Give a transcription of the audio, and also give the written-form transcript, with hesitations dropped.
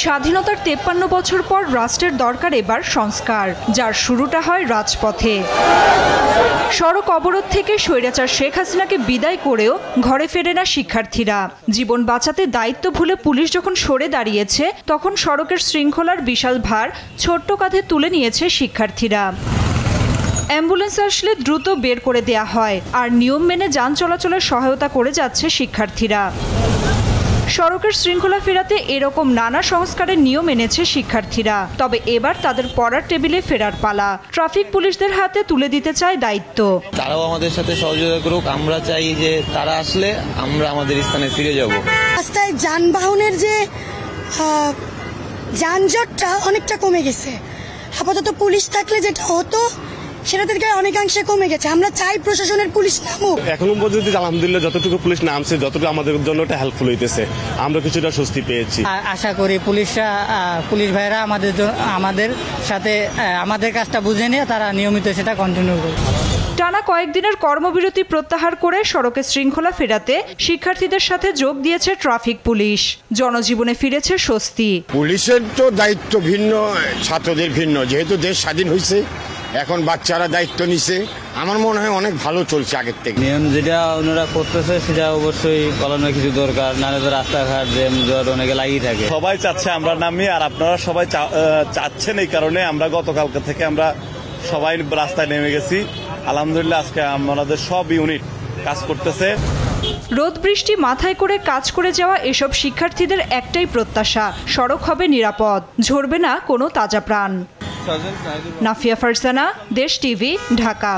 স্বাধীনতার 53 বছর পর রাষ্ট্রের দরকার এবার সংস্কার, যার শুরুটা হয় রাজপথে। সড়ক অবরোধ থেকে স্বৈরাচার শেখ হাসিনাকে বিদায় করেও ঘরে ফেরে না শিক্ষার্থীরা। জীবন বাঁচাতে দায়িত্ব ভুলে পুলিশ যখন সরে দাঁড়িয়েছে, তখন সড়কের শৃঙ্খলার বিশাল ভার ছোট্ট কাঁধে তুলে নিয়েছে শিক্ষার্থীরা। অ্যাম্বুলেন্স আসলে দ্রুত বের করে দেয়া হয়, আর নিয়ম মেনে যান চলাচলের সহায়তা করে যাচ্ছে শিক্ষার্থীরা। সড়কের শৃঙ্খলা ফেরাতে এরকম নানা সংস্কারের নিয়ম এনেছে শিক্ষার্থীরা। তবে এবার তাদের পড়ার টেবিলে ফেরার পালা। ট্রাফিক পুলিশদের হাতে তুলে দিতে চায় দায়িত্ব। তারাও আমাদের সাথে সহযোগিতা করুক। আমরা চাই যে তারা আসলে আমরা আমাদের স্থানে ফিরে যাব। রাস্তায় যানবাহনের যে যানজটটা অনেকটা কমে গেছে। আপাতত পুলিশ থাকলে যেটা হতো সেটা থেকে অনেকাংশে কমে গেছে। আমরা চাই প্রশাসনের পুলিশ নামুক। এখনো পর্যন্ত আলহামদুলিল্লাহ যতটুকু পুলিশ নামছে, যতটুকু আমাদের জন্য এটা হেল্পফুল হইতেছে, আমরা কিছুটা স্বস্তি পেয়েছি। আশা করি পুলিশ ভাইরা আমাদের সাথে আমাদের কাজটা বুঝে নিয়ে তারা নিয়মিত সেটা কন্টিনিউ করবে। টানা কয়েকদিনের কর্মবিরতি প্রত্যাহার করে সড়কে শৃঙ্খলা ফেরাতে শিক্ষার্থীদের সাথে যোগ দিয়েছে ট্রাফিক পুলিশ। জনজীবনে ফিরেছে স্বস্তি। পুলিশের তো দায়িত্ব ভিন্ন, ছাত্রদের ভিন্ন। যেহেতু দেশ স্বাধীন হয়েছে, এখন বাচ্চারা দায়িত্ব নিছে। আমার মনে হয় অনেক ভালো চলছে আগের থেকে। নিয়ম যেটা ওনারা করতেছে সেটা অবশ্যই পালনের কিছু দরকার, নাহলে তো রাস্তাঘাট জ্যাম জট অনেকে লাগিয়ে থাকে। সবাই চাচ্ছে আমরা নামি, আর আপনারা সবাই চাচ্ছেন, এই কারণে আমরা গতকালকে থেকে আমরা সবাই রাস্তায় নেমে গেছি। আলহামদুলিল্লাহ আজকে আমাদের সব ইউনিট কাজ করতেছে। রোদ বৃষ্টি মাথায় করে কাজ করে যাওয়া এসব শিক্ষার্থীদের একটাই প্রত্যাশা, সড়ক হবে নিরাপদ, ঝরবে না কোনো তাজা প্রাণ। নাফিয়া ফারজানা, দেশ টিভি, ঢাকা।